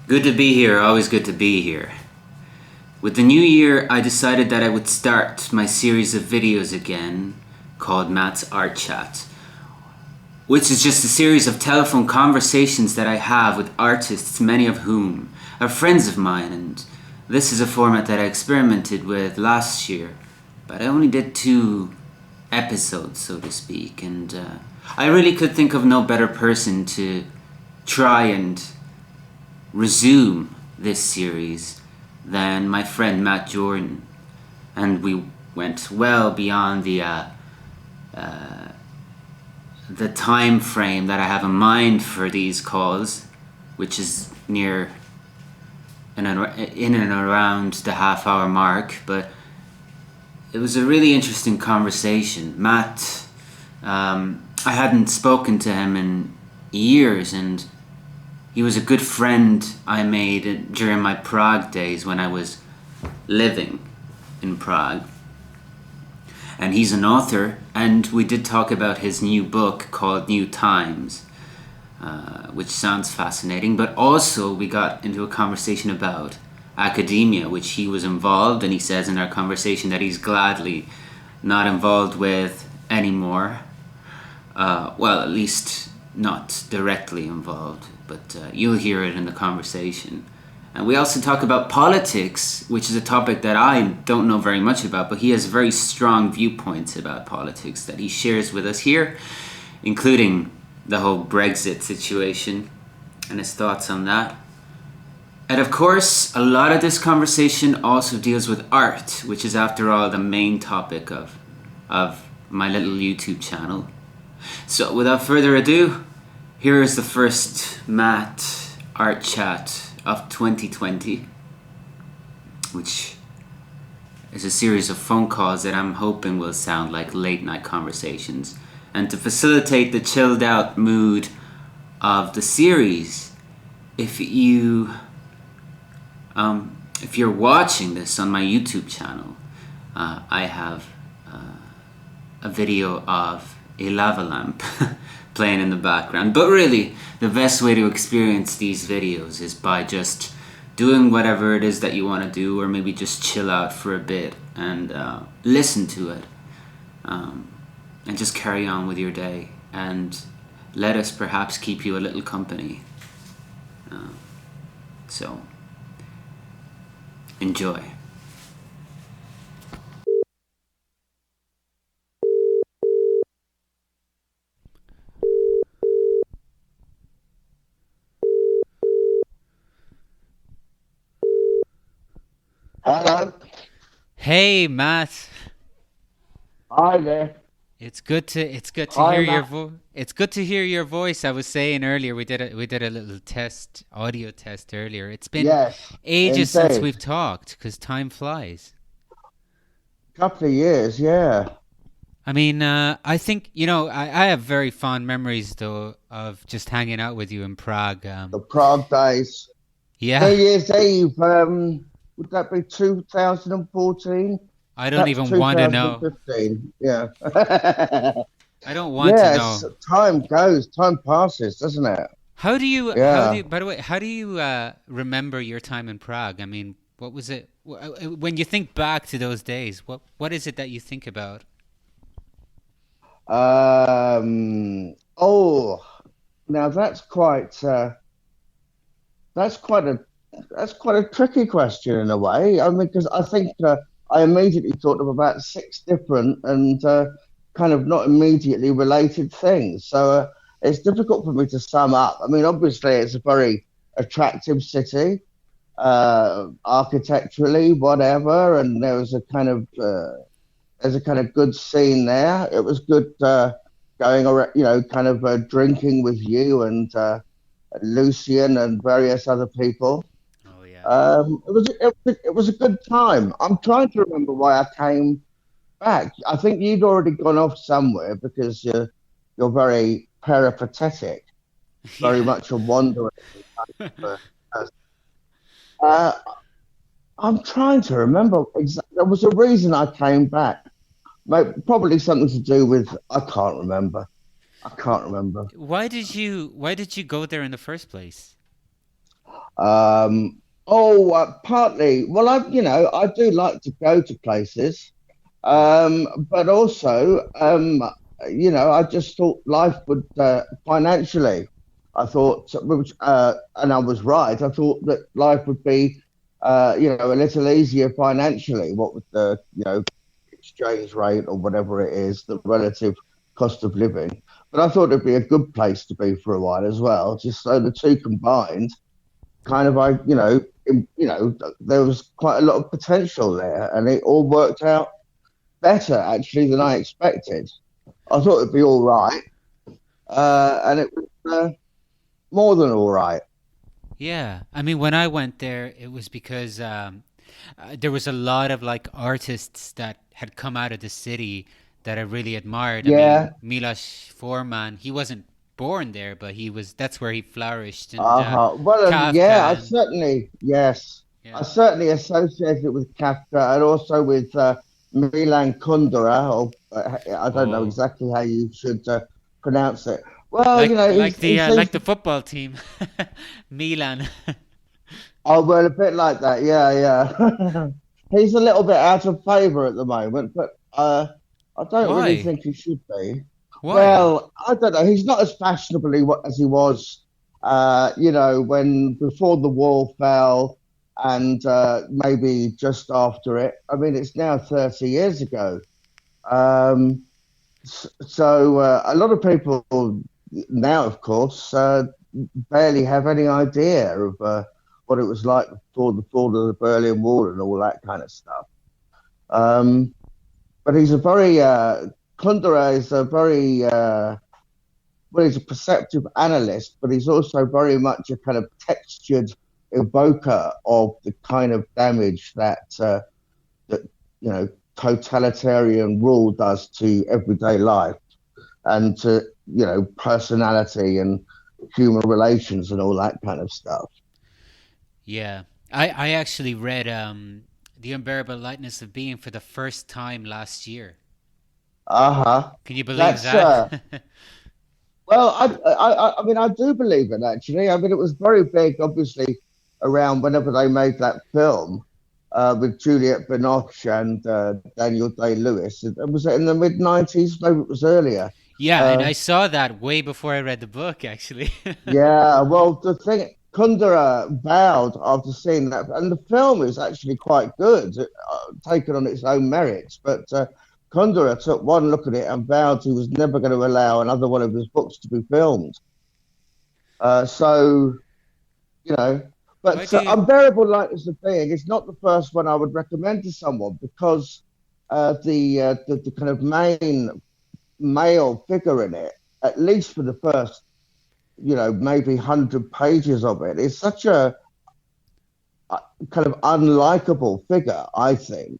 Good to be here, always good to be here. With the new year, I decided that I would start my series of videos again called Matt's Art Chat, which is just a series of telephone conversations that I have with artists, many of whom are friends of mine, and this is a format that I experimented with last year, but I only did 2 episodes, so to speak, and I really could think of no better person to try and resume this series than my friend Matt Jordan, and we went well beyond the time frame that I have in mind for these calls, which is near in and around the half-hour mark. But it was a really interesting conversation. Matt, I hadn't spoken to him in years, and he was a good friend I made during my Prague days when I was living in Prague. And he's an author, and we did talk about his new book called New Times, which sounds fascinating, but also we got into a conversation about academia, which he was involved, and he says in our conversation that he's gladly not involved with anymore. Well, at least not directly involved, but you'll hear it in the conversation. And we also talk about politics, which is a topic that I don't know very much about, but he has very strong viewpoints about politics that he shares with us here, including the whole Brexit situation and his thoughts on that. And of course, a lot of this conversation also deals with art, which is after all the main topic of my little YouTube channel. So without further ado, here is the first Matt Art Chat of 2020, which is a series of phone calls that I'm hoping will sound like late night conversations. And to facilitate the chilled out mood of the series, if you're watching this on my YouTube channel, I have a video of a lava lamp playing in the background. But really, the best way to experience these videos is by just doing whatever it is that you want to do, or maybe just chill out for a bit and listen to it, and just carry on with your day, and let us perhaps keep you a little company. So, enjoy. Hello. Hey Matt, Hi there. it's good to Hi, hear your Matt. it's good to hear your voice. I was saying earlier we did a little audio test earlier. It's been Yes, ages since indeed. we've talked because time flies. Couple of years, yeah. I mean, I think I have very fond memories though of just hanging out with you in Prague. The Prague days. New Yeah, Year's Eve, would that be 2014? I don't Perhaps even want to know. 2015. Yeah. I don't want to Yes, know. time goes, time passes, doesn't it? How do you, Yeah. by the way, how do you remember your time in Prague? I mean, what was it when you think back to those days? What is it that you think about? Oh, now that's quite a that's quite a tricky question in a way. I mean, because I think I immediately thought of about six different and kind of not immediately related things. So it's difficult for me to sum up. I mean, obviously, it's a very attractive city, architecturally, whatever, and there's a kind of good scene there. It was good going around, kind of drinking with you and Lucian and various other people. Oh yeah. It was a good time. I'm trying to remember why I came back. I think you'd already gone off somewhere because you're very peripatetic, very Yeah. much a wanderer. Uh, I'm trying to remember. There was a reason I came back. Probably something to do with I can't remember. I can't remember. Why did you go there in the first place? Partly. Well, I do like to go to places, Yeah. but also, I just thought life would financially. I thought, and I was right. I thought that life would be, a little easier financially. What with the, exchange rate or whatever it is, the relative cost of living. But I thought it'd be a good place to be for a while as well, just so the two combined kind of there was quite a lot of potential there, and it all worked out better actually than I expected. I thought it'd be all right, and it was more than all right. Yeah, I mean, when I went there, it was because there was a lot of like artists that had come out of the city that I really admired. I Yeah. mean, Milos Forman, he wasn't born there, but he was. That's where he flourished. And Well, yeah, Kafka, and yes, yeah. I certainly associate it with Kafka and also with Milan Kundera, or I don't know Oh, exactly how you should pronounce it. Well, he seems like the football team, Milan. Oh, well, a bit like that. Yeah, yeah. He's a little bit out of favour at the moment, but I don't really Why? think he should be. Why? Well, I don't know. He's not as fashionably as he was, when before the wall fell and maybe just after it. I mean, it's now 30 years ago. Um, so a lot of people now, of course, barely have any idea of what it was like before the fall of the Berlin Wall and all that kind of stuff. Um, but he's a very Kundera is a very he's a perceptive analyst, but he's also very much a kind of textured evoker of the kind of damage that totalitarian rule does to everyday life and to personality and human relations and all that kind of stuff. Yeah, I actually read The Unbearable Lightness of Being for the first time last year. Uh-huh. Can you believe That's that? well, I mean, I do believe it actually. I mean, it was very big, obviously, around whenever they made that film with Juliette Binoche and Daniel Day Lewis. Was it in the mid 90s? Maybe it was earlier. Yeah, and Uh, I saw that way before I read the book, actually. yeah. Well, the thing, Kundera vowed after seeing that, and the film is actually quite good, taken on its own merits. But Kundera took one look at it and vowed he was never going to allow another one of his books to be filmed. So, you know, Why but do you? Unbearable Lightness of Being is not the first one I would recommend to someone because the kind of main male figure in it, at least for the first, maybe 100 pages of it, is such a kind of unlikable figure, I think,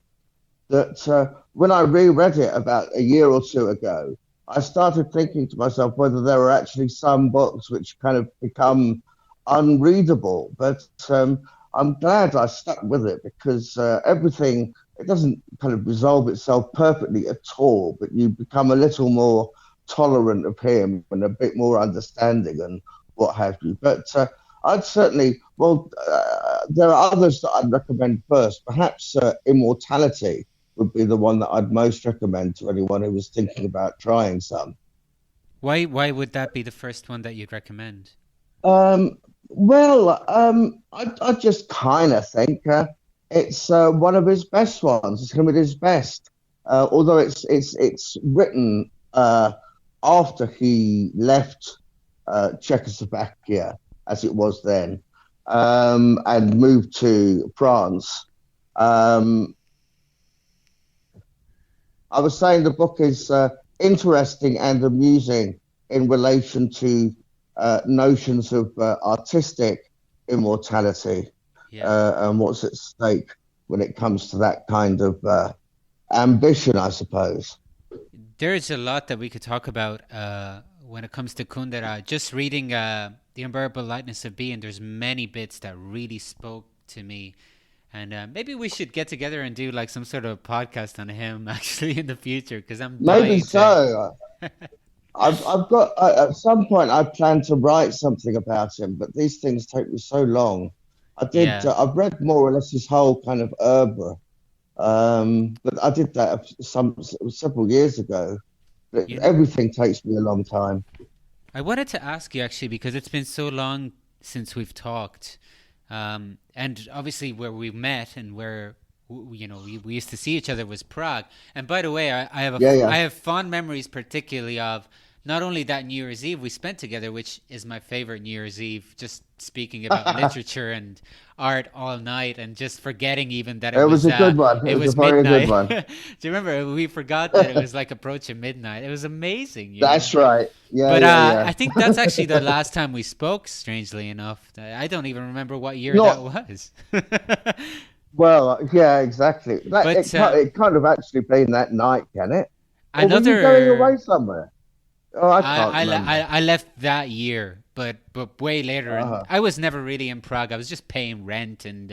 that when I reread it about a year or two ago, I started thinking to myself whether there were actually some books which kind of become unreadable. But I'm glad I stuck with it because everything, it doesn't kind of resolve itself perfectly at all, but you become a little more tolerant of him and a bit more understanding and what have you. But I'd certainly, there are others that I'd recommend first. Perhaps Immortality would be the one that I'd most recommend to anyone who was thinking about trying some. Why would that be the first one that you'd recommend? I just kind of think it's one of his best ones. It's going to be his best, although it's written after he left Czechoslovakia, as it was then, and moved to France. Um, I was saying the book is interesting and amusing in relation to notions of artistic immortality Yeah. and what's at stake when it comes to that kind of ambition, I suppose. There's a lot that we could talk about when it comes to Kundera. Just reading The Unbearable Lightness of Being, there's many bits that really spoke to me. And maybe we should get together and do like some sort of podcast on him actually in the future because I'm Maybe dying to. so. I've got at some point I plan to write something about him, but these things take me so long. I did. Yeah. I've read more or less his whole kind of oeuvre, but I did that several years ago. But You know, everything takes me a long time. I wanted to ask you actually because it's been so long since we've talked, and obviously where we met and where we used to see each other was Prague. And by the way, Yeah, I yeah. have fond memories, particularly of not only that New Year's Eve we spent together, which is my favorite New Year's Eve, just speaking about literature and art all night, and just forgetting even that It was a good one. It it was a was very good midnight. one. Do you remember we forgot that it was like approaching midnight? It was amazing, you know. That's right. Yeah, But yeah, yeah. I think that's actually the last time we spoke, strangely enough. I don't even remember what year that Not was. well. Yeah, exactly. That But it can't have actually been that night, can it? Or were you going another, away somewhere? Oh, I can't remember. I left that year, but way later, and Uh-huh. I was never really in Prague. I was just paying rent, and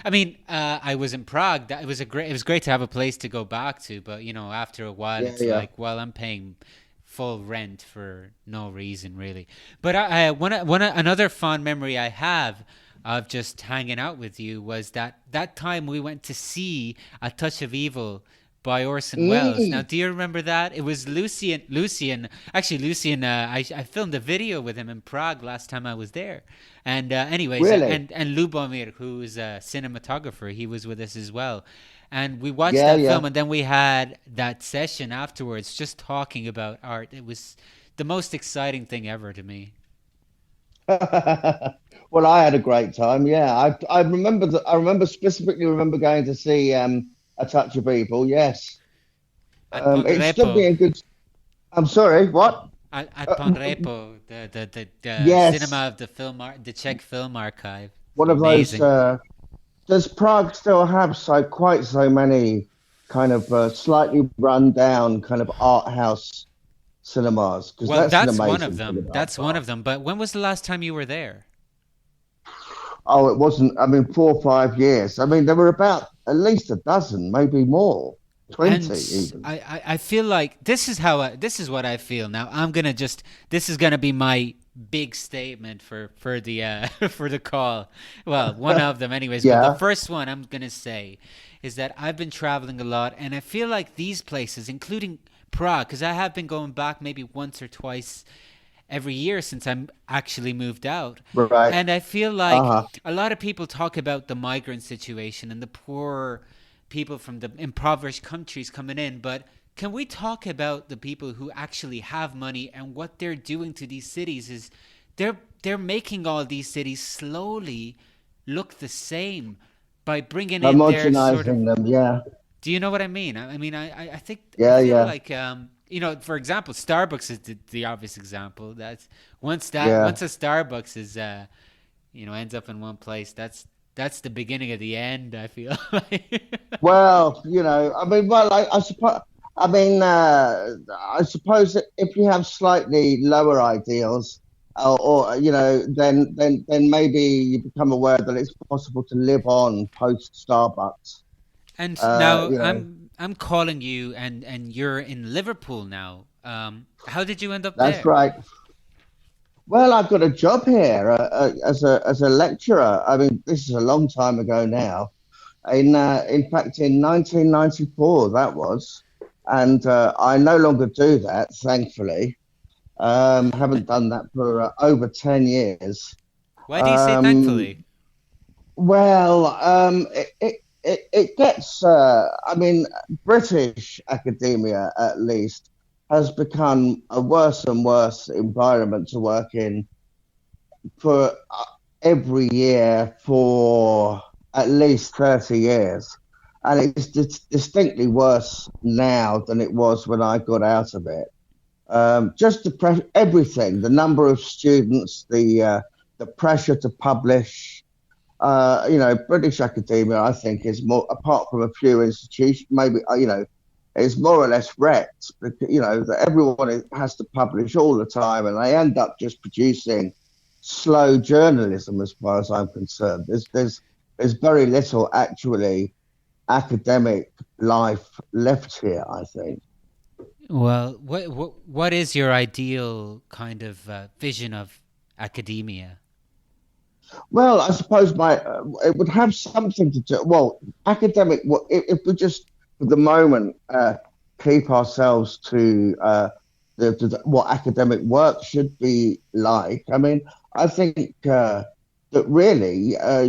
I mean, I was in Prague. It was great to have a place to go back to, but after a while, Yeah, it's yeah. like, well, I'm paying full rent for no reason really. But another fond memory I have of just hanging out with you was that time we went to see A Touch of Evil by Orson Welles. Now, Mm, do you remember that? It was Lucian. I filmed a video with him in Prague last time I was there. And anyways, really? and Lubomir, who is a cinematographer, he was with us as well. And we watched Yeah, that yeah. film, and then we had that session afterwards, just talking about art. It was the most exciting thing ever to me. Well, I had a great time. Yeah, I remember that. I remember specifically remember going to see A Touch of Evil. Yes, At it stood Ponrepo, me in good. I'm sorry. What? at Ponrepo, the cinema Yes, of the the Czech film archive. one of those. Amazing. Does Prague still have quite so many kind of slightly run down kind of art house cinemas? Because Well, that's an that's one of amazing thing them. about That's one Prague. of them. But when was the last time you were there? Oh, it wasn't. I mean, 4 or 5 years. I mean, there were about at least a dozen, maybe more, And 20 even. I feel like this is what I feel now. This is gonna be my big statement for the for the call. Well, one of them anyways, but the Yeah. first one I'm gonna say is that I've been traveling a lot, and I feel like these places, including Prague, because I have been going back maybe once or twice every year since I'm actually moved out. Right. And I feel like Uh-huh. a lot of people talk about the migrant situation and the poor people from the impoverished countries coming in, but can we talk about the people who actually have money and what they're doing to these cities is they're making all these cities slowly look the same by bringing in their sort of, Homogenizing them. Yeah. do you know what I mean? I think I Yeah. feel Yeah. like for example, Starbucks is the obvious example. That's Yeah. once a Starbucks is ends up in one place, that's the beginning of the end. I feel like. Well, I mean, well, I suppose. I mean, I suppose that if you have slightly lower ideals, or then maybe you become aware that it's possible to live on post Starbucks. And Uh, now you know, I'm calling you, and you're in Liverpool now. How did you end up that's there? right. Well, I've got a job here as a lecturer. I mean, this is a long time ago now. In fact, in 1994, that was, and I no longer do that, thankfully. Haven't done that for over 10 years. Why do you say Um, thankfully? well, it gets. I mean, British academia, at least, has become a worse and worse environment to work in for every year for at least 30 years. And it's distinctly worse now than it was when I got out of it. Just everything, the number of students, the pressure to publish. British academia, I think, is more, apart from a few institutions, maybe, is more or less wrecked. That everyone has to publish all the time, and they end up just producing slow journalism, as far as I'm concerned. There's very little actually academic life left here, I think. Well, what is your ideal kind of vision of academia? Well, I suppose it would have something to do. Well, academic. If we just for the moment keep ourselves to what academic work should be like. I mean, I think that really, I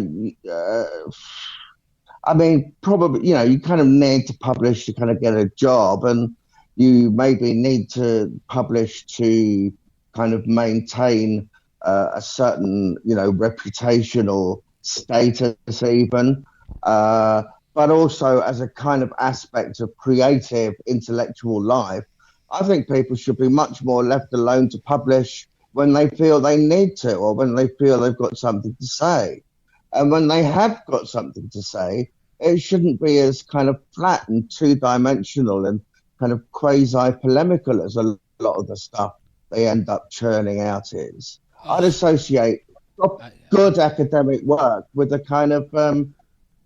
mean, probably you kind of need to publish to kind of get a job, and you maybe need to publish to kind of maintain a certain reputation or status even, uh, but also as a kind of aspect of creative intellectual life. I think people should be much more left alone to publish when they feel they need to, or when they feel they've got something to say. And when they have got something to say, it shouldn't be as kind of flat and two-dimensional and kind of quasi-polemical as a lot of the stuff they end up churning out is. I'd Oh, associate I, good academic work with a kind of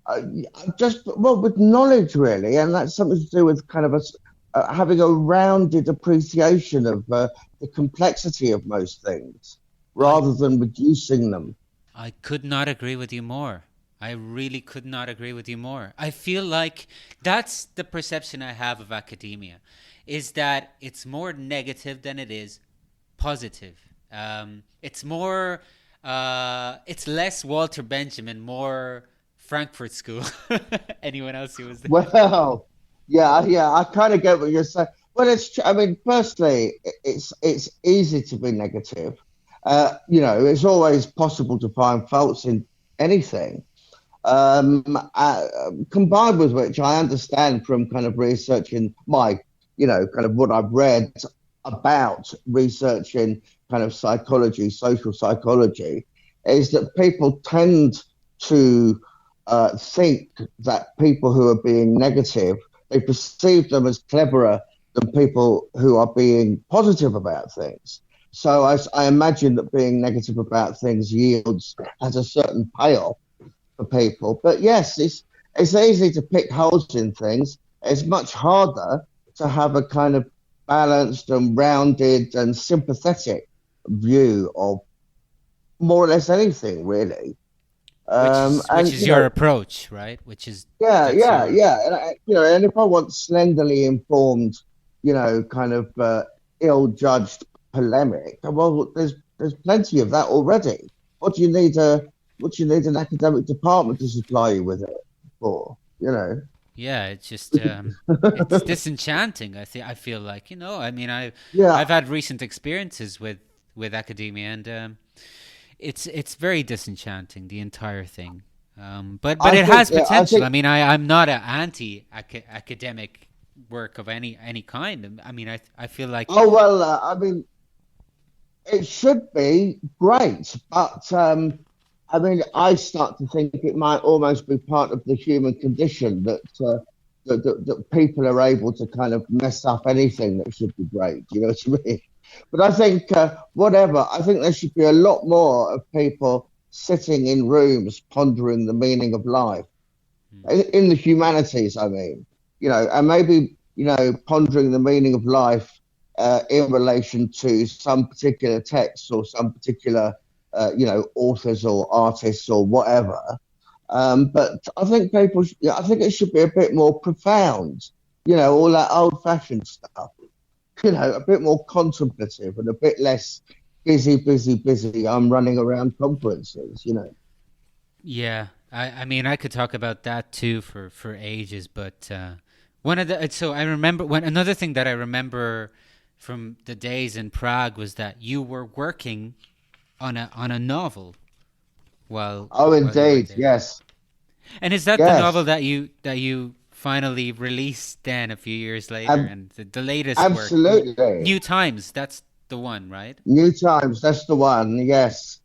uh, just with knowledge really, and that's something to do with kind of having a rounded appreciation of the complexity of most things, I rather than reducing them. I could not agree with you more. I really could not agree with you more. I feel like that's the perception I have of academia, is that it's more negative than it is positive. It's more, it's less Walter Benjamin, more Frankfurt School. Anyone else who was there? Well, yeah, I kind of get what you're saying. Well, I mean, firstly, it's easy to be negative. It's always possible to find faults in anything. Combined with which, I understand from kind of researching kind of what I've read about researching kind of psychology, social psychology, is that people tend to think that people who are being negative, they perceive them as cleverer than people who are being positive about things. So I imagine that being negative about things has a certain payoff for people. But yes, it's easy to pick holes in things. It's much harder to have a kind of balanced and rounded and sympathetic view of more or less anything, really. Which And is your approach, right? Which is that's your And and if I want slenderly informed, kind of ill-judged polemic, well, there's plenty of that already. What do you need what do you need an academic department to supply you with it for? yeah. It's just it's disenchanting. I feel like I mean Yeah, I've had recent experiences with academia and it's very disenchanting the entire thing. But it has I potential. think. I mean I'm not an anti academic work of any kind. I mean I feel like Oh well, I mean, it should be great, but I mean, I start to think it might almost be part of the human condition that people are able to kind of mess up anything that should be great. You know what I mean? But I think whatever. I think there should be a lot more of people sitting in rooms pondering the meaning of life in the humanities. I mean, and maybe pondering the meaning of life in relation to some particular text or some particular authors or artists or whatever. But I think I think it should be a bit more profound. All that old-fashioned stuff. A bit more contemplative and a bit less busy, busy, busy. I'm running around conferences. yeah. I mean I could talk about that too for ages, but one of the so I remember when another thing that I remember from the days in Prague was that you were working on a novel Oh, while you were indeed, there. yes, And is that the novel yes, that you finally released then a few years later Ab- and the latest work absolutely. New Times, that's the one, right? New Times, that's the one. Yes.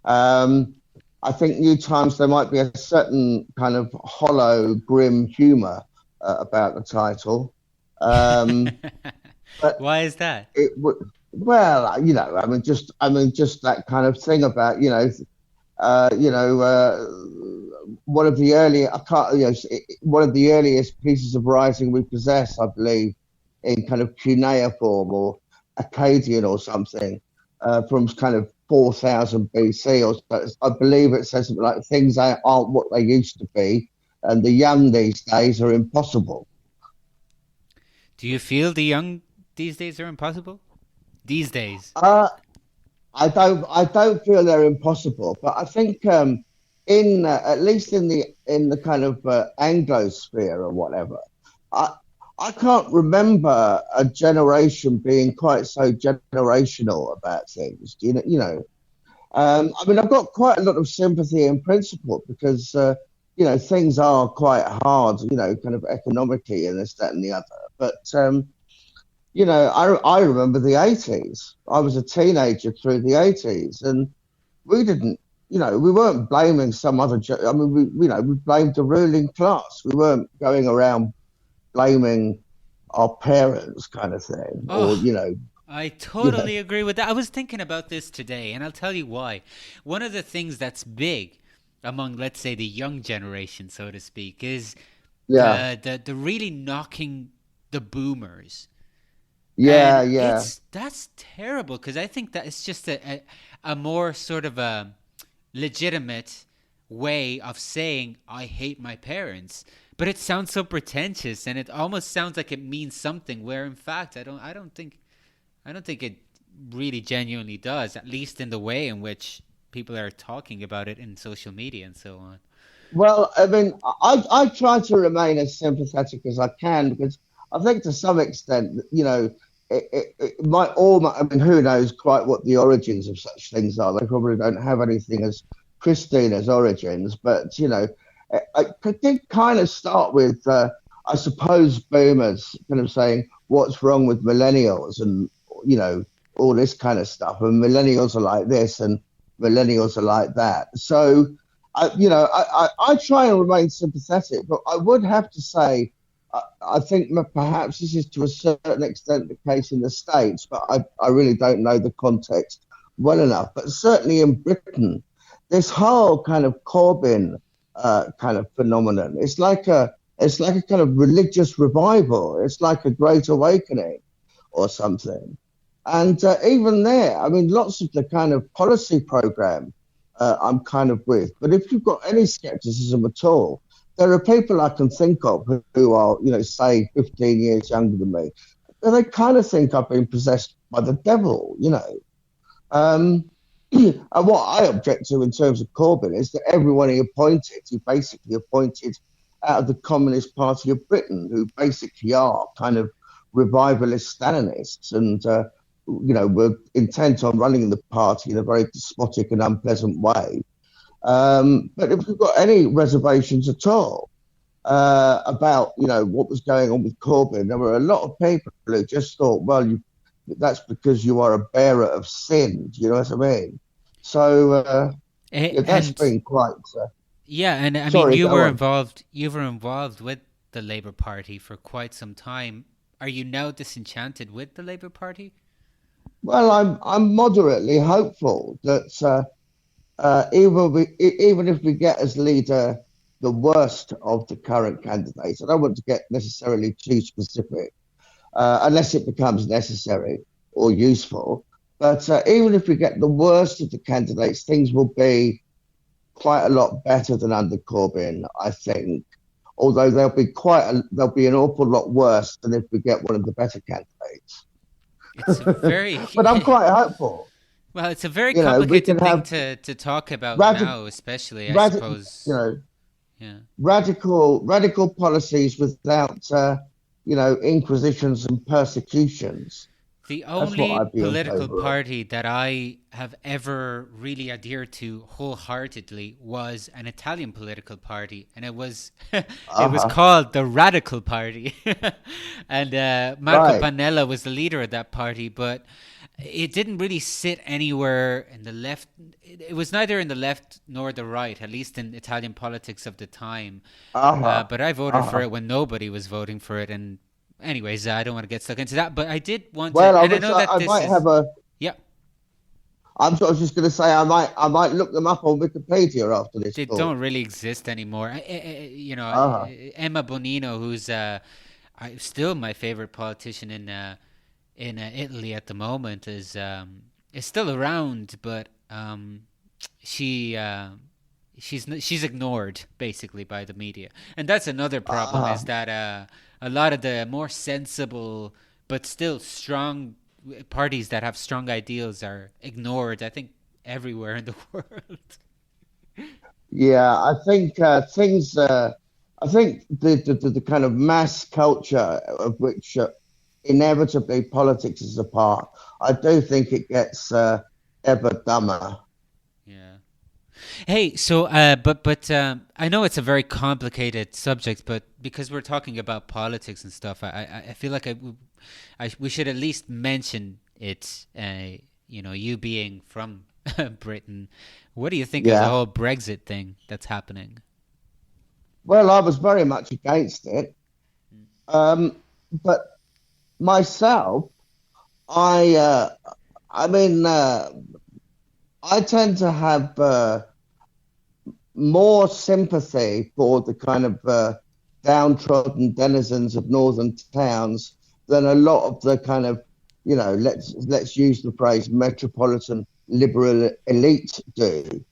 Um, I think New Times, there might be a certain kind of hollow, grim humour about the title. Um, but Why is that? it would, well, I mean, just that kind of thing about, uh, you know, uh, one of the earlier, I can't, one of the earliest pieces of writing we possess, I believe, in kind of cuneiform or Akkadian or something, from kind of 4000 BC or so. I believe it says something like things aren't what they used to be, and the young these days are impossible. Do you feel the young these days are impossible? These days. I don't feel they're impossible, but I think in at least in the kind of Anglosphere or whatever, I I can't remember a generation being quite so generational about things. I mean, I've got quite a lot of sympathy in principle because things are quite hard, kind of economically and this, that, and the other. But I remember the 80s. I was a teenager through the 80s, and we didn't, we weren't blaming some other. I mean, we blamed the ruling class. We weren't going around blaming our parents, kind of thing, or Oh, I you know, totally agree with that. I was thinking about this today, and I'll tell you why. One of the things that's big among, let's say, the young generation, so to speak, is yeah, the really knocking the boomers. yeah, And yeah, that's terrible because I think that it's just a more sort of a legitimate way of saying I hate my parents. But it sounds so pretentious and it almost sounds like it means something where in fact I don't think it really genuinely does, at least in the way in which people are talking about it in social media and so on. Well, I mean, I try to remain as sympathetic as I can because I think to some extent, it might all. I mean, who knows quite what the origins of such things are? They probably don't have anything as pristine as origins, but I did kind of start with, I suppose, boomers kind of saying what's wrong with millennials and you know all this kind of stuff, and millennials are like this and millennials are like that. So. I try and remain sympathetic, but I would have to say, I think perhaps this is to a certain extent the case in the States, but I really don't know the context well enough. But certainly in Britain, this whole kind of Corbyn kind of phenomenon, it's like a kind of religious revival. It's like a great awakening or something. And even there, I mean, lots of the kind of policy program I'm kind of with. But if you've got any skepticism at all, there are people I can think of who are, say 15 years younger than me. And they kind of think I've been possessed by the devil. And what I object to in terms of Corbyn is that everyone he basically appointed out of the Communist Party of Britain, who basically are kind of revivalist Stalinists and were intent on running the party in a very despotic and unpleasant way. But if you've got any reservations at all about what was going on with Corbyn, there were a lot of people who just thought, well, that's because you are a bearer of sin. Do you know what I mean? So yeah, that's And been quite. yeah, and I mean Sorry, you go were on. involved you were involved with the Labour Party for quite some time. Are you now disenchanted with the Labour Party? Well, I'm moderately hopeful that even if we get as leader the worst of the current candidates, I don't want to get necessarily too specific, unless it becomes necessary or useful. But even if we get the worst of the candidates, things will be quite a lot better than under Corbyn, I think. Although they'll be an awful lot worse than if we get one of the better candidates. It's a very But I'm quite hopeful. well, it's a very We can complicated thing have to talk about radical, now, especially I radical, suppose. Yeah. radical policies without, inquisitions and persecutions. The That's what only I'd be in political favour of. party that I have ever really adhered to wholeheartedly was an Italian political party, and it was it was Uh-huh. called the Radical Party, and Marco Right. Pannella was the leader of that party. But it didn't really sit anywhere in the left. It was neither in the left nor the right, at least in Italian politics of the time. Uh-huh. But I voted for Uh-huh. it when nobody was voting for it, and anyways, I don't want to get stuck into that, but I did want to, Well, and I know that I this might is, have a. yeah, I was just going to say I might look them up on Wikipedia after this they call. don't really exist anymore. Uh-huh. Emma Bonino, who's still my favorite politician in Italy at the moment, is still around, but um, she she's ignored basically by the media, and that's another problem. Uh, Is that a lot of the more sensible but still strong parties that have strong ideals are ignored, I think, everywhere in the world. yeah, I think things. I think the kind of mass culture of which inevitably politics is a part. I do think it gets ever dumber. Yeah. Hey, so but I know it's a very complicated subject, but because we're talking about politics and stuff, I feel like we should at least mention it. You know, you being from Britain, what do you think of the Yeah. whole Brexit thing that's happening? Well, I was very much against it, um, but myself, I I mean, I tend to have more sympathy for the kind of downtrodden denizens of northern towns than a lot of the kind of, let's use the phrase metropolitan liberal elite do.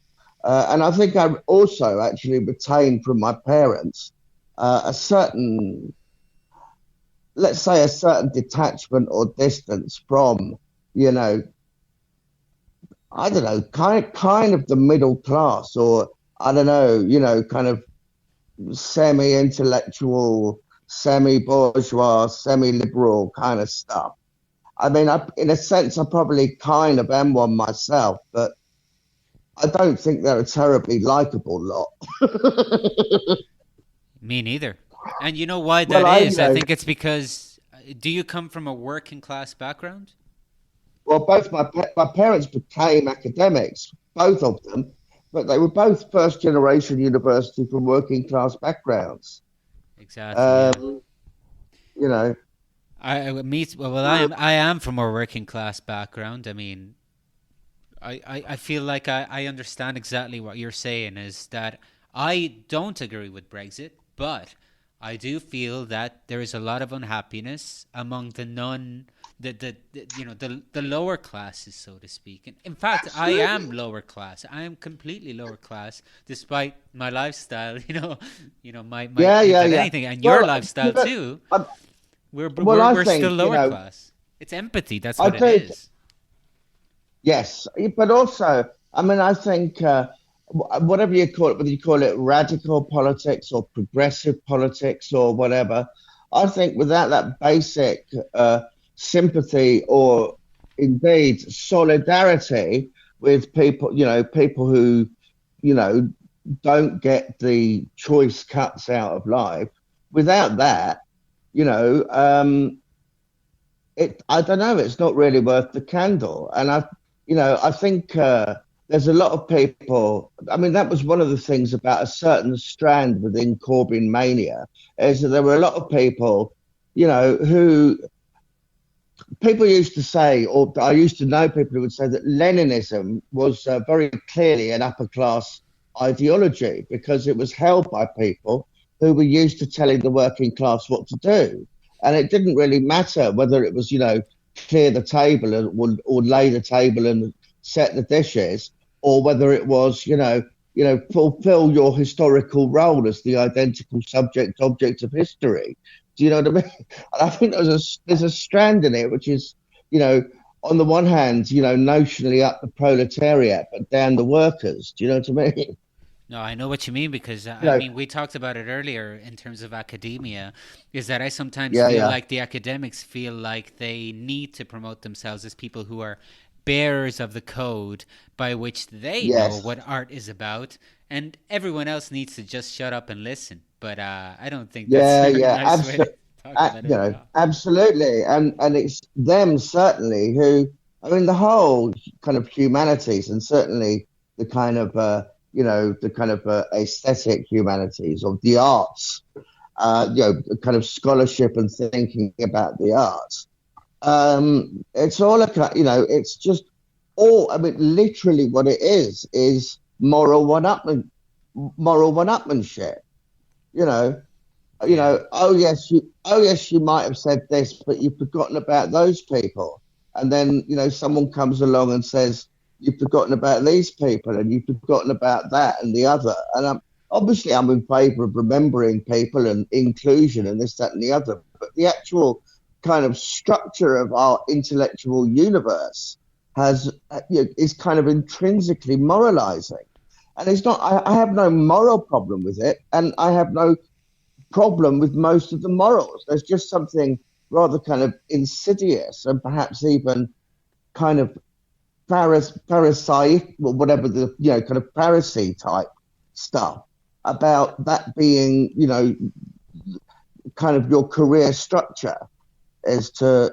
And I think I also actually retained from my parents a certain, let's say, a certain detachment or distance from, you know, I don't know, kind of the middle class, or I don't know, kind of semi-intellectual, semi-bourgeois, semi-liberal kind of stuff. I mean, in a sense, I probably kind of am one myself, but I don't think they're a terribly likable lot. Me neither. And you know why Well, that I, is? I think it's because do you come from a working class background? both my parents became academics, both of them, but they were both first generation university from working class backgrounds. Exactly, yeah. Um, you know, I am from a working class background. I mean, I feel like I understand exactly what you're saying is that I don't agree with Brexit, but I do feel that there is a lot of unhappiness among the non the you know the lower classes, so to speak. And in fact, I am absolutely. lower class. I am completely lower class despite my lifestyle, my Yeah, if yeah, that yeah. anything, and your Well, lifestyle too. I, We're well, we're I we're still think, lower class. It's empathy. That's I what it do. is. Yes, but also, I mean, I think whatever you call it, whether you call it radical politics or progressive politics or whatever, I think without that basic sympathy or indeed solidarity with people, people who, you know, don't get the choice cuts out of life, without that, you know, I don't know, it's not really worth the candle. And I think there's a lot of people. I mean, that was one of the things about a certain strand within Corbyn mania, is that there were a lot of people, who people used to say, or I used to know people who would say that Leninism was very clearly an upper class ideology because it was held by people who were used to telling the working class what to do. And it didn't really matter whether it was, clear the table or lay the table and set the dishes, or whether it was, fulfill your historical role as the identical subject object of history. Do you know what I mean? And I think there's a strand in it which is, you know, on the one hand, notionally up the proletariat, but down the workers. Do you know what I mean? No, I know what you mean because You I know, mean we talked about it earlier in terms of academia, is that I sometimes yeah, feel yeah, like the academics feel like they need to promote themselves as people who are bearers of the code by which they know yes, what art is about, and everyone else needs to just shut up and listen. But I don't think that's yeah, a yeah, nice way to talk about it at all. absolutely, and it's them certainly who, I mean, the whole kind of humanities, and certainly the kind of the kind of aesthetic humanities of the arts, kind of scholarship and thinking about the arts. It's all it's just all. I mean, literally, what it is moral one-upmanship. You know, Yeah. oh yes, you might have said this, but you've forgotten about those people. And then, someone comes along and says, you've forgotten about these people, and you've forgotten about that and the other. And obviously, I'm in favour of remembering people and inclusion and this, that, and the other. But the actual kind of structure of our intellectual universe is kind of intrinsically moralizing. And it's not, I have no moral problem with it, and I have no problem with most of the morals. There's just something rather kind of insidious and perhaps even kind of Pharisaic, or whatever, the kind of Pharisee type stuff about that being, kind of your career structure is to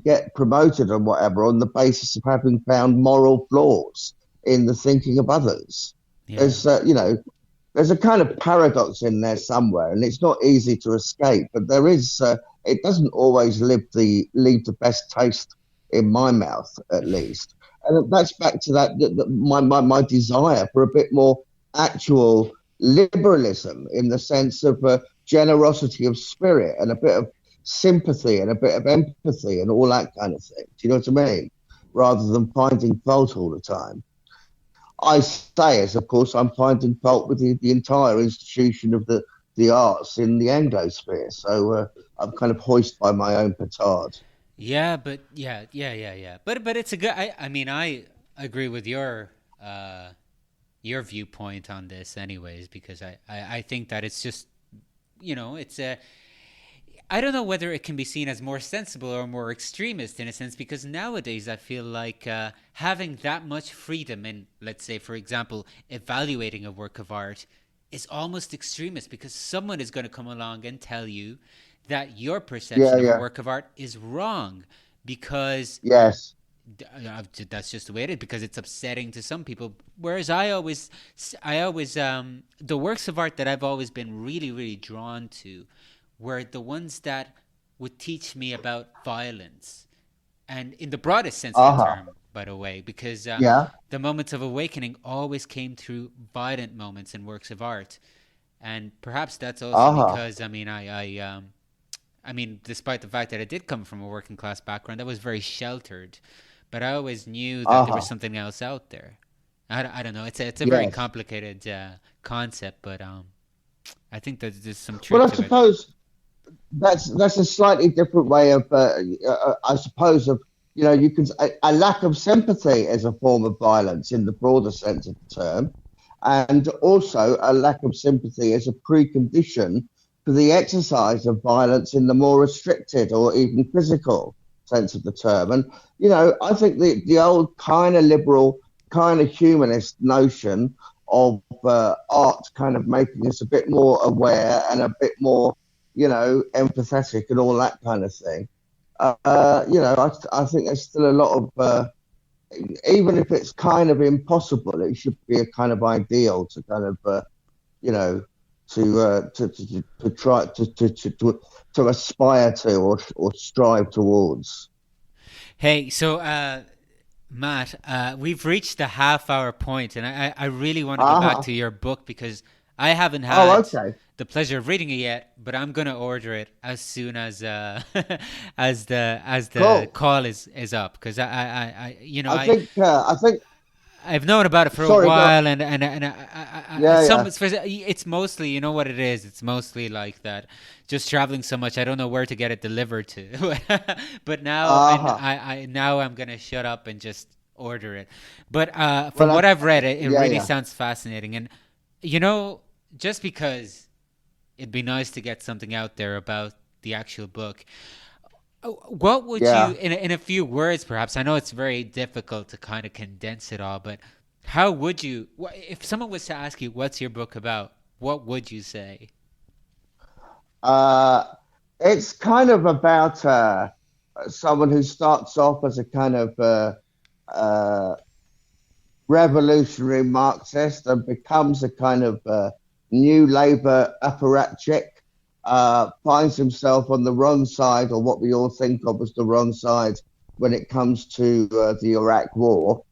get promoted and whatever on the basis of having found moral flaws in the thinking of others. Yeah. There's a kind of paradox in there somewhere, and it's not easy to escape. But there is. It doesn't always leave the best taste in my mouth, at least. And that's back to my desire for a bit more actual liberalism, in the sense of generosity of spirit and a bit of sympathy and a bit of empathy and all that kind of thing. Do you know what I mean? Rather than finding fault all the time. I say, as of course, I'm finding fault with the entire institution of the arts in the Anglosphere. So I'm kind of hoisted by my own petard. Yeah, but yeah. But it's a good. I mean, I agree with your viewpoint on this, anyways, because I think that it's just, it's a. I don't know whether it can be seen as more sensible or more extremist in a sense, because nowadays I feel like having that much freedom in, let's say, for example, evaluating a work of art is almost extremist, because someone is going to come along and tell you that your perception of a work of art is wrong, because yes, that's just the way it is, because it's upsetting to some people. Whereas I always the works of art that I've always been really, really drawn to were the ones that would teach me about violence, and in the broadest sense of the term, by the way, because the moments of awakening always came through violent moments in works of art. And perhaps that's also because, I mean, despite the fact that I did come from a working class background, I was very sheltered, but I always knew that there was something else out there. I don't know. It's a very complicated concept, but I think that there's some truth to it. Well, I suppose that's a slightly different way of, I suppose, of, you can, a lack of sympathy as a form of violence in the broader sense of the term, and also a lack of sympathy as a precondition for the exercise of violence in the more restricted or even physical sense of the term. And, I think the old kind of liberal, kind of humanist notion of art kind of making us a bit more aware and a bit more, empathetic and all that kind of thing. I think there's still a lot of, even if it's kind of impossible, it should be a kind of ideal to kind of, to try to aspire to or strive towards. Hey, so Matt, we've reached the half-hour point, and I really want to go back to your book, because I haven't had the pleasure of reading it yet, but I'm gonna order it as soon as as the call is up, because I think I've known about it for a while, and it's mostly, you know what it is. It's mostly like that. Just traveling so much, I don't know where to get it delivered to. But now, now I'm gonna shut up and just order it. But from what I've read, it really sounds fascinating, and just because it'd be nice to get something out there about the actual book. What would you, in a few words, perhaps? I know it's very difficult to kind of condense it all, but how would you, if someone was to ask you, what's your book about, what would you say? It's kind of about someone who starts off as a kind of revolutionary Marxist and becomes a kind of new Labour apparatchik. Finds himself on the wrong side, or what we all think of as the wrong side, when it comes to the Iraq War,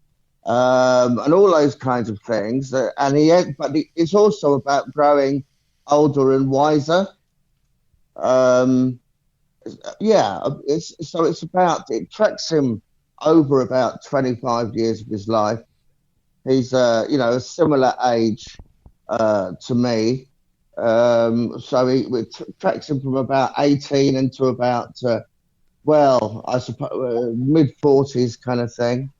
and all those kinds of things. But it's also about growing older and wiser. It tracks him over about 25 years of his life. He's a similar age to me. So it tracks him from about 18 into about I suppose mid 40s kind of thing.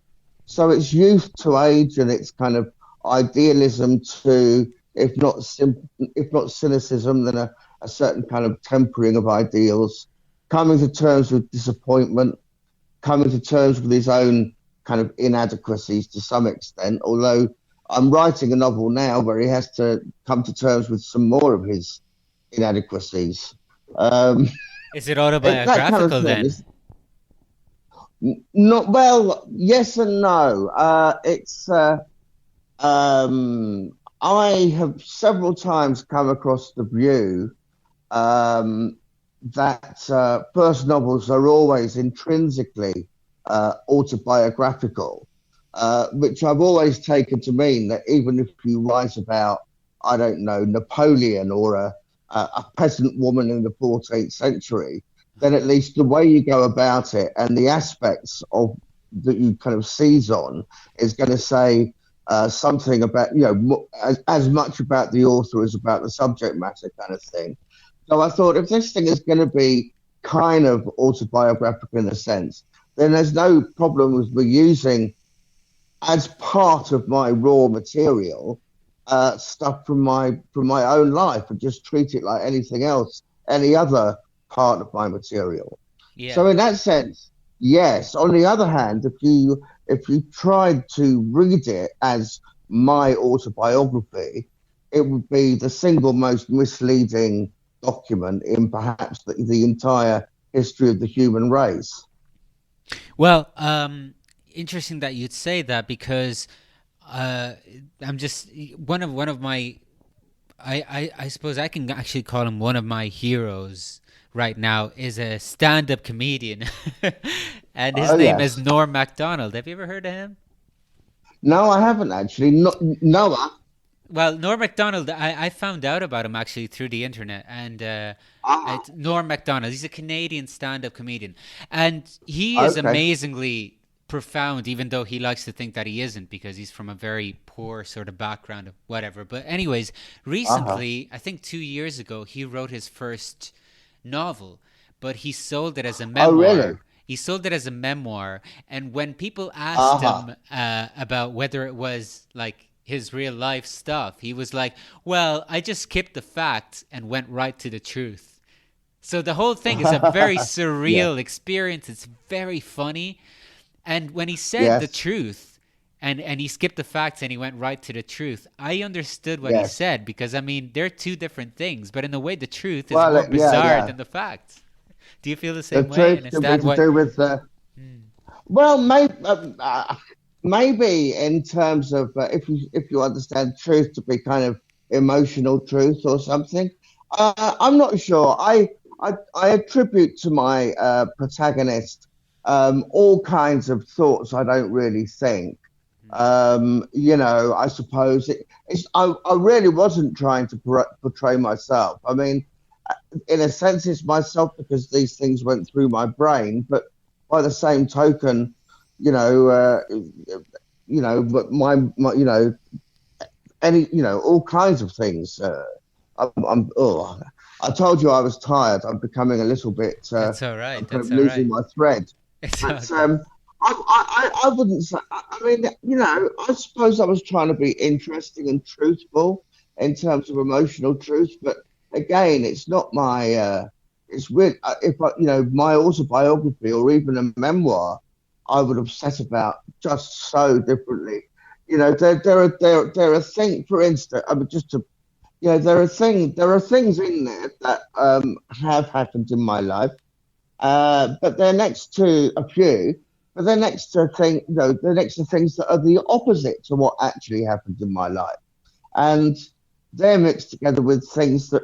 So it's youth to age, and it's kind of idealism to, if not cynicism, then a certain kind of tempering of ideals, coming to terms with disappointment, coming to terms with his own kind of inadequacies to some extent. Although I'm writing a novel now where he has to come to terms with some more of his inadequacies. Is it That kind of autobiographical thing. then? Not well, yes and no. It's I have several times come across the view that first novels are always intrinsically autobiographical, which I've always taken to mean that even if you write about, I don't know, Napoleon or a peasant woman in the 14th century, then at least the way you go about it and the aspects of that you kind of seize on is going to say something about, as much about the author as about the subject matter kind of thing. So I thought, if this thing is going to be kind of autobiographical in a sense, then there's no problem with me using, as part of my raw material, stuff from my own life, and just treat it like anything else, any other part of my material. Yeah. So in that sense, yes. On the other hand, if you tried to read it as my autobiography, it would be the single most misleading document in perhaps the entire history of the human race. Well, interesting that you'd say that, because I'm just one of my I suppose I can actually call him one of my heroes right now is a stand-up comedian, and his Oh name is yes. Norm Macdonald. Have you ever heard of him? No, I haven't actually. Noah. Well, Norm Macdonald, I found out about him actually through the internet, and Ah, it's Norm Macdonald. He's a Canadian stand-up comedian, and he is okay. amazingly profound, even though he likes to think that he isn't, because he's from a very poor sort of background of whatever. But anyways, Uh-huh. recently, I think 2 years ago, he wrote his first novel, but he sold it as a Oh, really? memoir. He sold it as a memoir, and when people asked Uh-huh. him about whether it was like his real life stuff, he was like, "Well, I just skipped the facts and went right to the truth." So the whole thing is a very Yes. surreal experience. It's very funny, and when he said the Yes. truth, and he skipped the facts and he went right to the truth, I understood what he Yes. said, because I mean they're two different things, but in a way the truth is Well, more yeah, bizarre yeah. than the facts. Do you feel the The same way? And truth is can be that to what? do with well, maybe in terms of if you understand truth to be kind of emotional truth or something. I'm not sure. I attribute to my protagonist all kinds of thoughts I don't really think. I suppose I really wasn't trying to portray myself. I mean, in a sense, it's myself because these things went through my brain. But by the same token, you know, uh, but my all kinds of things. I told you I was tired. I'm becoming a little bit. That's all right. I'm kind That's of all losing right. my thread. It's all But good. I wouldn't say. I mean, I suppose I was trying to be interesting and truthful in terms of emotional truth. But again, it's not my. It's weird. If I, my autobiography or even a memoir, I would have set about just so differently. There are things. For instance, I mean, just to there are things in there that have happened in my life, but they're next to a few, but they're next to things that are the opposite to what actually happened in my life, and they're mixed together with things that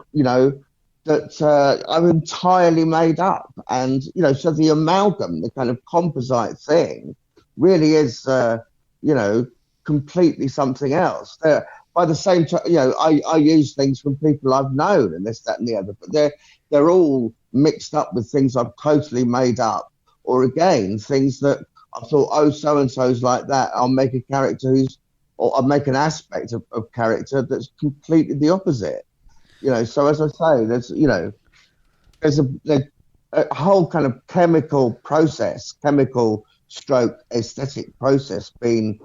are entirely made up, and so the amalgam, the kind of composite thing, really is you know completely something else. By the same time, I use things from people I've known and this, that, and the other, but they're all mixed up with things I've totally made up, or again, things that I thought, oh, so and so's like that. I'll make a character who's, or I'll make an aspect of character that's completely the opposite. So as I say, there's a whole kind of chemical stroke aesthetic process being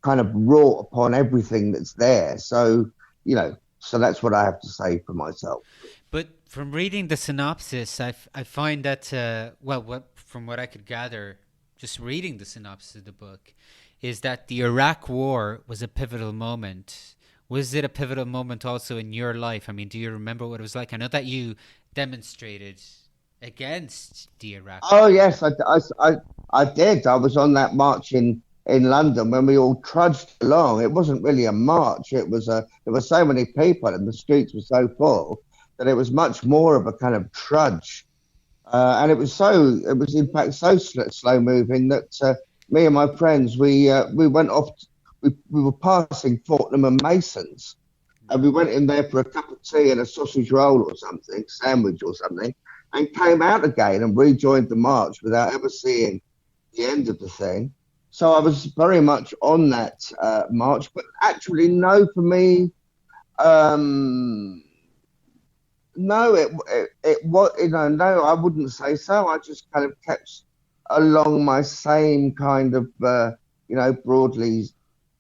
kind of wrought upon everything that's there. So that's what I have to say for myself. But from reading the synopsis, I find that from what I could gather, just reading the synopsis of the book, is that the Iraq War was a pivotal moment. Was it a pivotal moment also in your life? I mean, do you remember what it was like? I know that you demonstrated against the Iraq Oh War. yes, I did. I was on that march in London when we all trudged along. It wasn't really a march. There were so many people and the streets were so full that it was much more of a kind of trudge. And it was in fact so slow moving that me and my friends, we went off. We were passing Fortnum and Masons, and we went in there for a cup of tea and a sausage roll or something, sandwich or something, and came out again and rejoined the march without ever seeing the end of the thing. So I was very much on that march, but actually, no, for me, um, no, it was, no, I wouldn't say so. I just kind of kept along my same kind of, broadly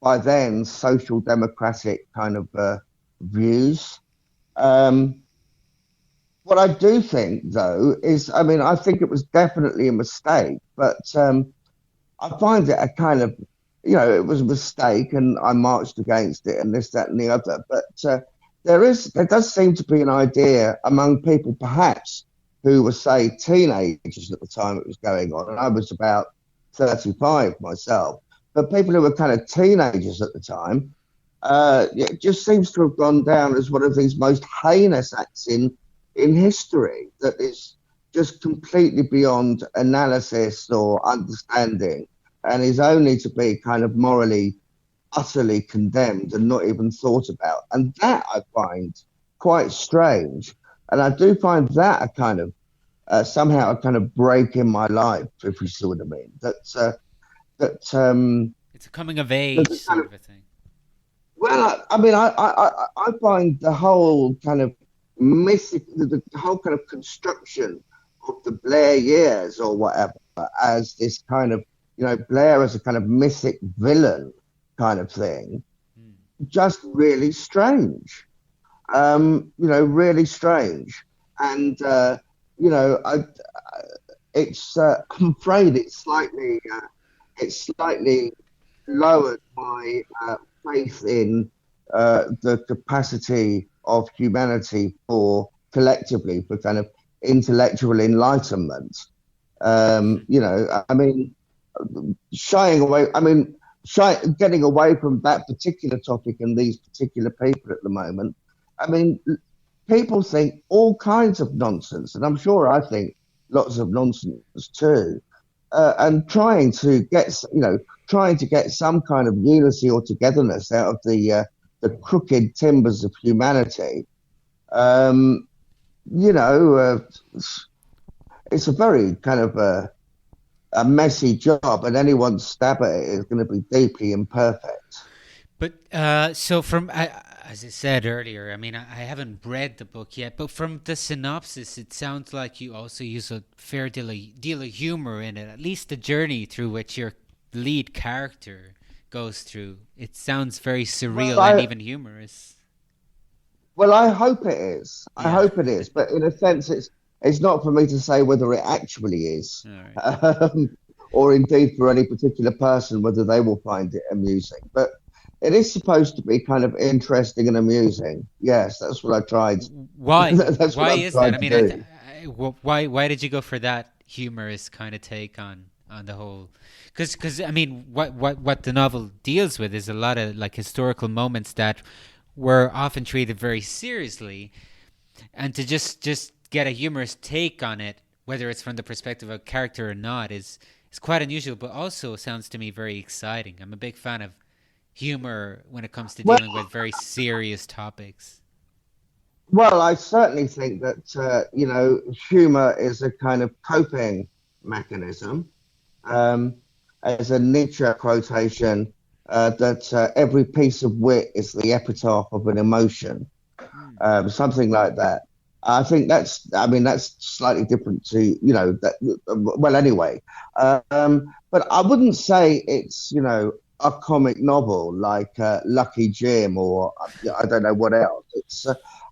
by then social democratic kind of views. Um, what I do think, though, is, I mean, I think it was definitely a mistake, but I find it a kind of, it was a mistake, and I marched against it, and this, that, and the other. But there does seem to be an idea among people, perhaps, who were, say, teenagers at the time it was going on, and I was about 35 myself. But people who were kind of teenagers at the time, it just seems to have gone down as one of these most heinous acts in history that is just completely beyond analysis or understanding, and is only to be kind of morally utterly condemned and not even thought about. And that I find quite strange. And I do find that a kind of somehow a kind of break in my life, if you see what I mean. It's a coming of That age kind sort of, of a thing. well, I mean, I find the whole kind of mythic, the whole kind of construction of the Blair years or whatever as this kind of, Blair as a kind of mythic villain kind of thing, Hmm. just really strange. Really strange. And, it's, I'm afraid it's slightly lowered my faith in the capacity of humanity for collectively for kind of intellectual enlightenment. I mean, shying away. I mean, getting away from that particular topic and these particular people at the moment. I mean, people think all kinds of nonsense, and I'm sure I think lots of nonsense too. And trying to get some kind of unity or togetherness out of the crooked timbers of humanity. Um, you know, it's a very kind of a messy job, and anyone's stab at it is going to be deeply imperfect. But so as I said earlier, I mean, I haven't read the book yet, but from the synopsis, it sounds like you also use a fair deal of humor in it. At least the journey through which your lead character goes through. It sounds very Well, surreal and I even humorous. well, I hope it is. I Yeah. hope it is, but in a sense, it's not for me to say whether it actually is, All right. or indeed for any particular person whether they will find it amusing. But it is supposed to be kind of interesting and amusing. Yes, that's what I tried. Why? That's what Why I've is that? tried I to mean, do. why did you go for that humorous kind of take on the whole? Because I mean, what the novel deals with is a lot of like historical moments that were often treated very seriously, and to just get a humorous take on it, whether it's from the perspective of a character or not, is quite unusual, but also sounds to me very exciting. I'm a big fan of humor when it comes to Well, dealing with very serious topics. well, I certainly think that humor is a kind of coping mechanism. Um, as a Nietzsche quotation that every piece of wit is the epitaph of an emotion, Hmm. something like that. I think that's slightly different to, that. Well, anyway, but I wouldn't say it's, a comic novel like Lucky Jim or I don't know what else. It's,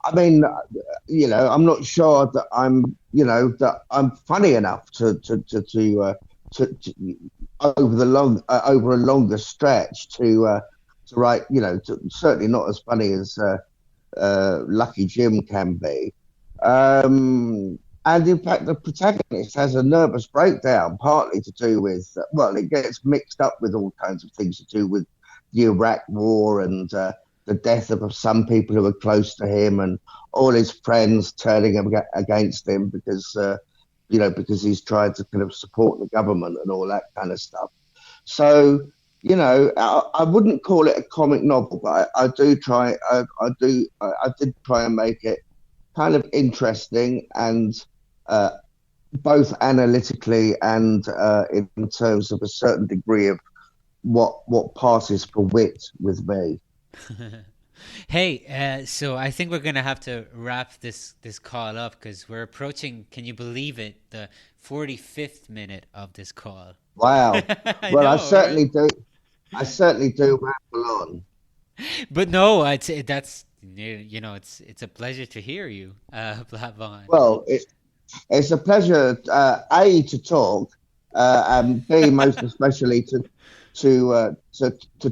I mean, I'm not sure that I'm funny enough to over a longer stretch to write, certainly not as funny as Lucky Jim can be. And in fact, the protagonist has a nervous breakdown, partly to do with, well, it gets mixed up with all kinds of things to do with the Iraq War and the death of some people who were close to him and all his friends turning against him because he's trying to kind of support the government and all that kind of stuff. So, I wouldn't call it a comic novel, but I do try. I did try and make it kind of interesting and uh, both analytically and in terms of a certain degree of what passes for wit with me. Hey, so I think we're gonna have to wrap this call up because we're approaching. Can you believe it? The 45th minute of this call. Wow. I Well, I know, right? certainly do. I certainly do ramble on. But no, that's it's a pleasure to hear you, Blavon. Well, it's a pleasure, A, to talk, and B, most especially to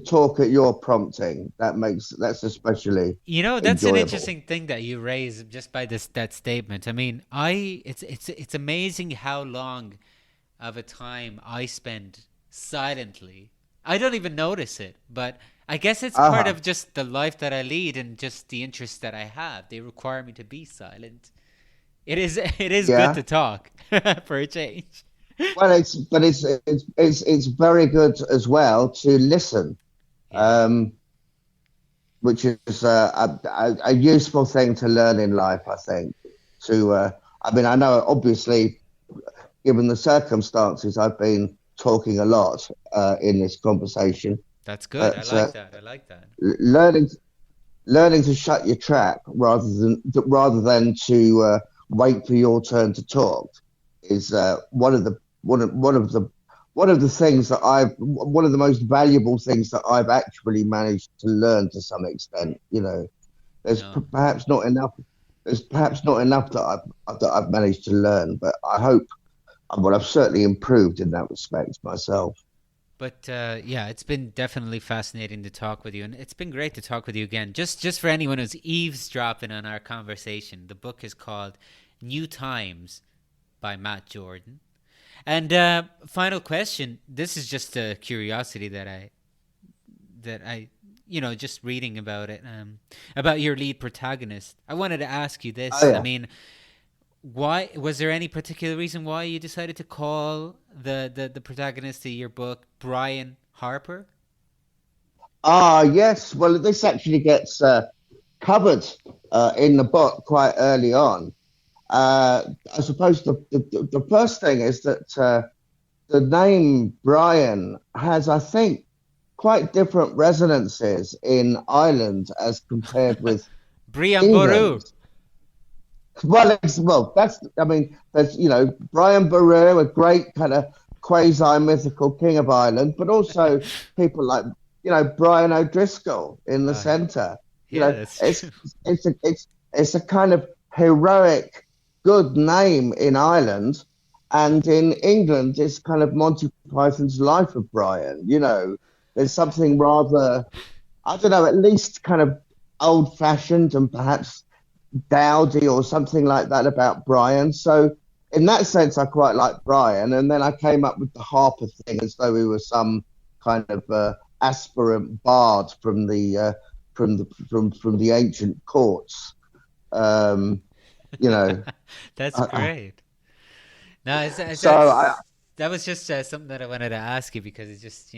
talk at your prompting. That's especially That's an enjoyable. interesting thing that you raise just by that statement. I mean, it's amazing how long of a time I spend silently. I don't even notice it, but I guess it's part Uh-huh. of just the life that I lead and just the interests that I have. They require me to be silent. It is good Yeah. to talk for a change. Well, it's very good as well to listen, Yeah. um, which is a useful thing to learn in life, I think. To I mean, I know obviously, given the circumstances, I've been talking a lot in this conversation, That's good. I but like that. I like that. learning learning to shut your trap rather than to wait for your turn to talk is one of the things that I've one of the most valuable things that I've actually managed to learn to some extent. There's No. perhaps not enough. There's perhaps not enough that I've managed to learn, but I hope. Well, I've certainly improved in that respect myself. But yeah, it's been definitely fascinating to talk with you, and it's been great to talk with you again. Just for anyone who's eavesdropping on our conversation, the book is called New Times by Matt Jordan. And final question. This is just a curiosity that I just reading about it, about your lead protagonist. I wanted to ask you Oh this. I yeah. mean, why was there any particular reason why you decided to call the protagonist of your book Brian Harper? Ah, yes. Well, this actually gets covered in the book quite early on. I suppose the first thing is that the name Brian has, I think, quite different resonances in Ireland as compared with Brian Boru. England. I mean, there's, Brian Boru, a great kind of quasi mythical king of Ireland, but also people like, Brian O'Driscoll in the Yeah, centre. You yeah, know, that's it's true. it's a kind of heroic, good name in Ireland, and in England, it's kind of Monty Python's Life of Brian. There's something rather, I don't know, at least kind of old-fashioned and perhaps dowdy or something like that about Brian. So in that sense, I quite like Brian. And then I came up with the Harper thing as though he was some kind of aspirant bard from the ancient courts. Um, you know, That's uh, great. No, so I that was just something that I wanted to ask you because it's just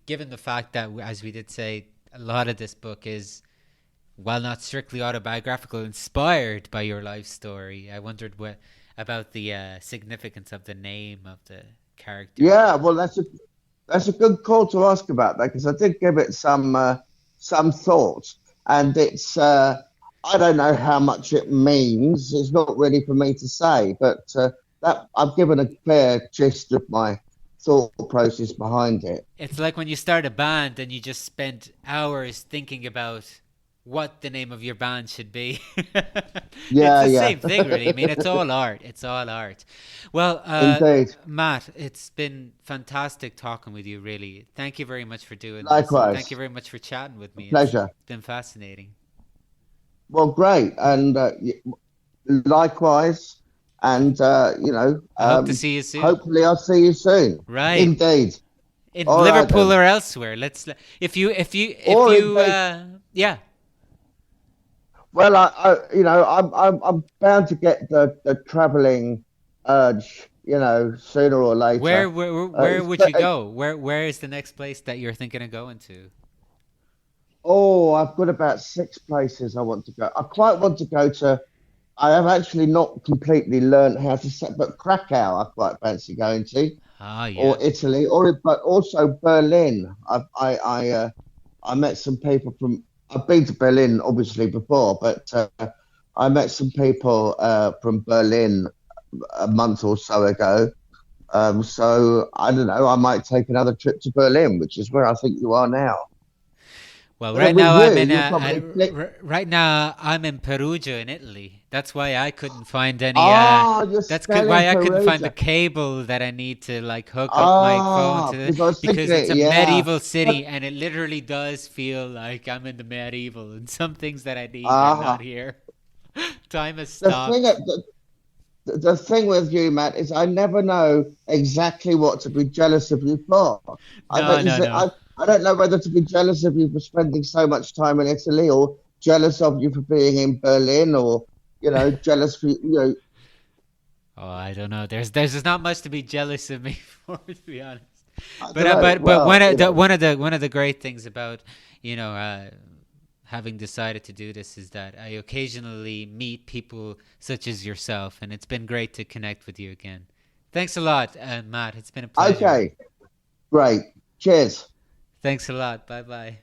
given the fact that as we did say, a lot of this book is, while not strictly autobiographical, inspired by your life story. I wondered what about the significance of the name of the character. yeah, well, That's a good call to ask about that because I did give it some thought, and it's I don't know how much it means. It's not really for me to say, but that I've given a clear gist of my thought process behind it. It's like when you start a band and you just spend hours thinking about what the name of your band should be. It's Yeah, the yeah, same thing, really. I mean, it's all art. It's all art. Well, indeed. Matt, it's been fantastic talking with you, really. Thank you very much for doing this, and thank you Likewise, very much for chatting with a me. It's pleasure. been fascinating. Well, great, and likewise, and I hope to see you soon. hopefully I'll see you soon. Right. Indeed. In All right Liverpool then. or elsewhere. If Or you, indeed. yeah. Well, I'm bound to get the travelling urge, sooner or later. Where It's, would you go? Where is the next place that you're thinking of going to? oh, I've got about six places I want to go. I quite want to go to. I have actually not completely learned how to set, but Krakow I quite fancy going to, Ah, or yeah. Italy, but also Berlin. I met some people from. I've been to Berlin obviously before, but I met some people from Berlin a month or so ago. So I don't know. I might take another trip to Berlin, which is where I think you are now. Well, But with you, you'll probably click. right now I'm in Perugia in Italy. That's why I couldn't find any. Ah, you're still in Why I couldn't find the Perugia. cable that I need to like hook up my phone Ah, to because I was because it's thinking, a yeah. medieval city But and it literally does feel like I'm in the medieval and some things that I need are not ah, here. Time has the thing, stopped. the thing with you, Matt, is I never know exactly what to be jealous of you for. I No, don't, no, no. I don't know whether to be jealous of you for spending so much time in Italy, or jealous of you for being in Berlin, or jealous for Oh, I don't know. There's just not much to be jealous of me for, to be honest. I But don't know. Well, one of the great things about you know having decided to do this is that I occasionally meet people such as yourself, and it's been great to connect with you again. Thanks a lot, Matt. It's been a pleasure. okay, great. Cheers. Thanks a lot. Bye bye.